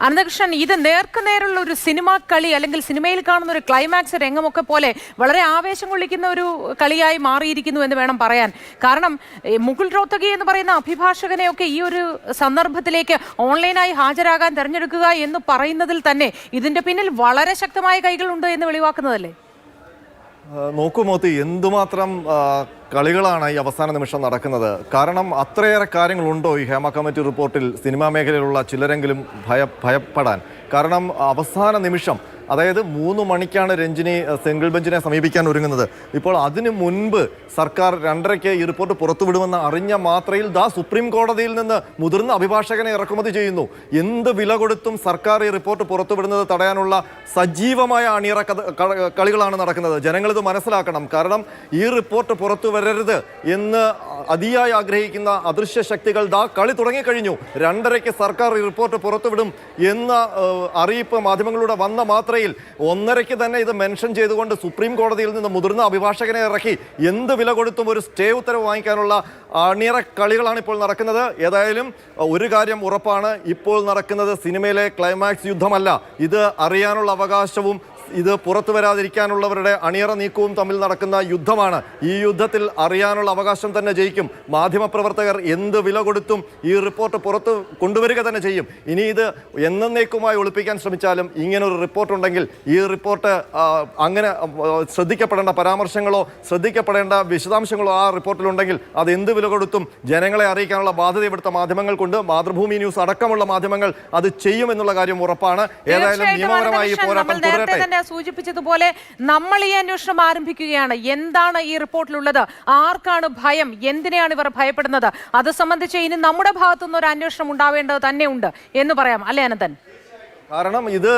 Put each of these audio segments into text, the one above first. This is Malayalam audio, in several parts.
അനന്തകൃഷ്ണൻ, ഇത് നേർക്കുനേരുള്ള ഒരു സിനിമാ കളി അല്ലെങ്കിൽ സിനിമയിൽ കാണുന്ന ഒരു ക്ലൈമാക്സ് രംഗമൊക്കെ പോലെ വളരെ ആവേശം കൊള്ളിക്കുന്ന ഒരു കളിയായി മാറിയിരിക്കുന്നു എന്ന് വേണം പറയാൻ. കാരണം മുകുൾ റോത്തഗി എന്ന് പറയുന്ന അഭിഭാഷകനെയൊക്കെ ഈ ഒരു സന്ദർഭത്തിലേക്ക് ഓൺലൈനായി ഹാജരാകാൻ തെരഞ്ഞെടുക്കുക എന്ന് പറയുന്നതിൽ തന്നെ ഇതിന്റെ പിന്നിൽ വളരെ ശക്തമായ കൈകളുണ്ട് എന്ന് വെളിവാക്കുന്നതല്ലേ? നോക്കൂ മോത്തി, എന്തുമാത്രം കളികളാണ് ഈ അവസാന നിമിഷം നടക്കുന്നത്. കാരണം അത്രയേറെ കാര്യങ്ങളുണ്ടോ ഈ ഹേമ കമ്മിറ്റി റിപ്പോർട്ടിൽ സിനിമാ മേഖലയിലുള്ള ചിലരെങ്കിലും ഭയപ്പെടാൻ? കാരണം അവസാന നിമിഷം, അതായത് 3 മണിക്കാണ് രഞ്ജിനി സിംഗിൾ ബെഞ്ചിനെ സമീപിക്കാൻ ഒരുങ്ങുന്നത്. ഇപ്പോൾ അതിനു മുൻപ് സർക്കാർ 2:30 ഈ റിപ്പോർട്ട് പുറത്തുവിടുമെന്ന് അറിഞ്ഞ മാത്രയിൽ സുപ്രീം കോടതിയിൽ നിന്ന് മുതിർന്ന അഭിഭാഷകനെ ഇറക്കുമതി ചെയ്യുന്നു. എന്ത് വില കൊടുത്തും സർക്കാർ ഈ റിപ്പോർട്ട് പുറത്തുവിടുന്നത് തടയാനുള്ള സജീവമായ അണിയറ കളികളാണ് നടക്കുന്നത്. ജനങ്ങളിത് മനസ്സിലാക്കണം. കാരണം ഈ റിപ്പോർട്ട് പുറത്തു വരരുത് എന്ന് അതിയായി ആഗ്രഹിക്കുന്ന അദൃശ്യ ശക്തികൾ കളി തുടങ്ങിക്കഴിഞ്ഞു. 2:30 സർക്കാർ ഈ റിപ്പോർട്ട് പുറത്തുവിടും എന്ന അറിയിപ്പ് മാധ്യമങ്ങളിലൂടെ വന്ന മാത്രയിൽ 1:30 തന്നെ ഇത് മെൻഷൻ ചെയ്തുകൊണ്ട് സുപ്രീം കോടതിയിൽ നിന്ന് മുതിർന്ന അഭിഭാഷകനെ ഇറക്കി എന്ത് വില കൊടുത്തും ഒരു സ്റ്റേ ഉത്തരവ് വാങ്ങിക്കാനുള്ള അണിയറ കളികളാണ് ഇപ്പോൾ നടക്കുന്നത്. ഏതായാലും ഒരു കാര്യം ഉറപ്പാണ്, ഇപ്പോൾ നടക്കുന്നത് സിനിമയിലെ ക്ലൈമാക്സ് യുദ്ധമല്ല. ഇത് അറിയാനുള്ള അവകാശവും ഇത് പുറത്തു വരാതിരിക്കാനുള്ളവരുടെ അണിയറ നീക്കവും തമ്മിൽ നടക്കുന്ന യുദ്ധമാണ്. ഈ യുദ്ധത്തിൽ അറിയാനുള്ള അവകാശം തന്നെ ജയിക്കും. മാധ്യമപ്രവർത്തകർ എന്ത് വില കൊടുത്തും ഈ റിപ്പോർട്ട് പുറത്ത് കൊണ്ടുവരിക തന്നെ ചെയ്യും. ഇനി ഇത് എന്നേക്കുമായി ഒളിപ്പിക്കാൻ ശ്രമിച്ചാലും ഇങ്ങനൊരു റിപ്പോർട്ടുണ്ടെങ്കിൽ ഈ റിപ്പോർട്ട് അങ്ങനെ ശ്രദ്ധിക്കപ്പെടേണ്ട പരാമർശങ്ങളോ ശ്രദ്ധിക്കപ്പെടേണ്ട വിശദാംശങ്ങളോ ആ റിപ്പോർട്ടിലുണ്ടെങ്കിൽ അത് എന്ത് വില കൊടുത്തും ജനങ്ങളെ അറിയിക്കാനുള്ള ബാധ്യത ഇവിടുത്തെ മാധ്യമങ്ങൾക്കുണ്ട്. മാതൃഭൂമി ന്യൂസ് അടക്കമുള്ള മാധ്യമങ്ങൾ അത് ചെയ്യുമെന്നുള്ള കാര്യം ഉറപ്പാണ്. ഏതായാലും നിയമപരമായി ഈ പോരാട്ടം തുടരട്ടെ. സൂചിപ്പിച്ചതുപോലെ നമ്മൾ ഈ അന്വേഷണം ആരംഭിക്കുകയാണ്. എന്താണ് ഈ റിപ്പോർട്ടിലുള്ളത്? ആർക്കാണ് ഭയം? എന്തിനെയാണ് ഇവർ ഭയപ്പെടുന്നത്? അത് സംബന്ധിച്ച് ഇനി നമ്മുടെ ഭാഗത്തുനിന്ന് ഒരു അന്വേഷണം ഉണ്ടാവേണ്ടത് തന്നെയുണ്ട് എന്ന് പറയാം, അല്ലേ അനന്തൻ? കാരണം ഇത്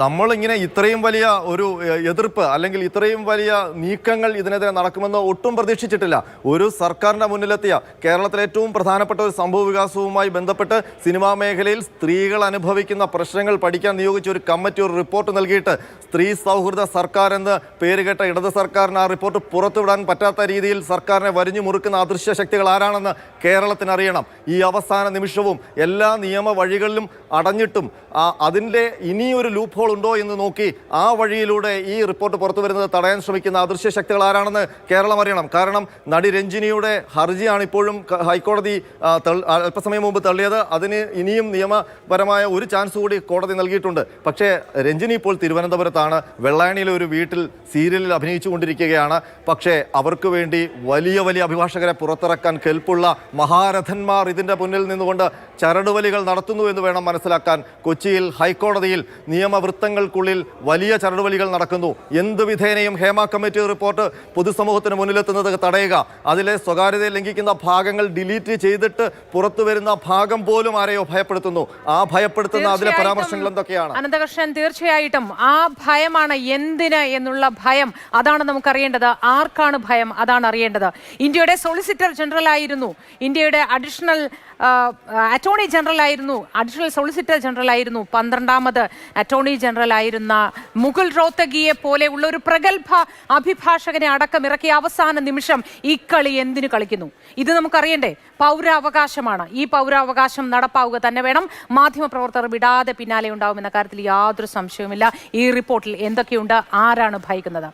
നമ്മളിങ്ങനെ ഇത്രയും വലിയ ഒരു എതിർപ്പ് അല്ലെങ്കിൽ ഇത്രയും വലിയ നീക്കങ്ങൾ ഇതിനെതിരെ നടക്കുമെന്ന് ഒട്ടും പ്രതീക്ഷിച്ചിട്ടില്ല. ഒരു സർക്കാരിൻ്റെ മുന്നിലെത്തിയ കേരളത്തിലെ ഏറ്റവും പ്രധാനപ്പെട്ട ഒരു സംഭവ വികാസവുമായി ബന്ധപ്പെട്ട് സിനിമാ മേഖലയിൽ സ്ത്രീകൾ അനുഭവിക്കുന്ന പ്രശ്നങ്ങൾ പഠിക്കാൻ നിയോഗിച്ച ഒരു കമ്മിറ്റി ഒരു റിപ്പോർട്ട് നൽകിയിട്ട് സ്ത്രീ സൗഹൃദ സർക്കാർ എന്ന് പേരുകേട്ട ഇടത് സർക്കാരിന് ആ റിപ്പോർട്ട് പുറത്തുവിടാൻ പറ്റാത്ത രീതിയിൽ സർക്കാരിനെ വരിഞ്ഞു മുറുക്കുന്ന അദൃശ്യ ശക്തികൾ ആരാണെന്ന് കേരളത്തിന് അറിയണം. ഈ അവസാന നിമിഷവും എല്ലാ നിയമ വഴികളിലും അടഞ്ഞിട്ടും അതിൻ്റെ ഇനിയൊരു ലൂപ്പ് ഹോൾ ഉണ്ടോ എന്ന് നോക്കി ആ വഴിയിലൂടെ ഈ റിപ്പോർട്ട് പുറത്തു വരുന്നത് തടയാൻ ശ്രമിക്കുന്ന അദൃശ്യ ശക്തികൾ ആരാണെന്ന് കേരളം അറിയണം. കാരണം നടി രഞ്ജിനിയുടെ ഹർജിയാണ് ഇപ്പോഴും ഹൈക്കോടതി അല്പസമയം മുമ്പ് തള്ളിയത്. അതിന് ഇനിയും നിയമപരമായ ഒരു ചാൻസ് കൂടി കോടതി നൽകിയിട്ടുണ്ട്. പക്ഷേ രഞ്ജിനി ഇപ്പോൾ തിരുവനന്തപുരത്താണ്, വെള്ളായണിയിലെ ഒരു വീട്ടിൽ സീരിയലിൽ അഭിനയിച്ചു കൊണ്ടിരിക്കുകയാണ്. പക്ഷേ അവർക്ക് വേണ്ടി വലിയ വലിയ അഭിഭാഷകരെ പുറത്തിറക്കാൻ കെൽപ്പുള്ള മഹാരഥന്മാർ ഇതിൻ്റെ മുന്നിൽ നിന്നുകൊണ്ട് ചരടുവലികൾ നടത്തുന്നു എന്ന് വേണം മനസ്സിലാക്കാൻ. കൊച്ചിയിൽ ഹൈക്കോടതിയിൽ നിയമവൃത്തങ്ങൾക്കുള്ളിൽ വലിയ ചരടുവലികൾ നടക്കുന്നു. എന്ത് വിധേനയും ഹേമ കമ്മിറ്റി റിപ്പോർട്ട് പൊതുസമൂഹത്തിന് മുന്നിലെത്തുന്നത് തടയുക, അതിലെ സ്വകാര്യതയെ ലംഘിക്കുന്ന ഭാഗങ്ങൾ ഡിലീറ്റ് ചെയ്തിട്ട് പുറത്തു വരുന്ന ഭാഗം പോലും ആരെയോ ഭയപ്പെടുത്തുന്നു. ആ ഭയപ്പെടുത്തുന്ന അതിലെ പരാമർശങ്ങൾ എന്തൊക്കെയാണ്? അനന്തകൃഷ്ണൻ, തീർച്ചയായിട്ടും ആ ഭയമാണ്. എന്തിന് എന്നുള്ള ഭയം, അതാണ് നമുക്കറിയേണ്ടത്. ആർക്കാണ് ഭയം, അതാണ് അറിയേണ്ടത്. ഇന്ത്യയുടെ സോളിസിറ്റർ ജനറൽ ആയിരുന്നു, ഇന്ത്യയുടെ അഡീഷണൽ അറ്റോർണി ജനറൽ ആയിരുന്നു, അഡീഷണൽ സോളിസിറ്റർ ജനറൽ ആയിരുന്നു, 12ാമത് അറ്റോർണി ജനറൽ ആയിരുന്ന മുകുൾ റോത്തഗിയെ പോലെയുള്ള ഒരു പ്രഗത്ഭ അഭിഭാഷകനെ അടക്കം ഇറക്കിയ അവസാന നിമിഷം ഈ കളി എന്തിനു കളിക്കുന്നു? ഇത് നമുക്കറിയണ്ടേ? പൗരാവകാശമാണ്. ഈ പൗരാവകാശം നടപ്പാവുക തന്നെ വേണം. മാധ്യമപ്രവർത്തകർ വിടാതെ പിന്നാലെ ഉണ്ടാവുമെന്ന കാര്യത്തിൽ യാതൊരു സംശയവുമില്ല. ഈ റിപ്പോർട്ടിൽ എന്തൊക്കെയുണ്ട്? ആരാണ് ഭയക്കുന്നത്?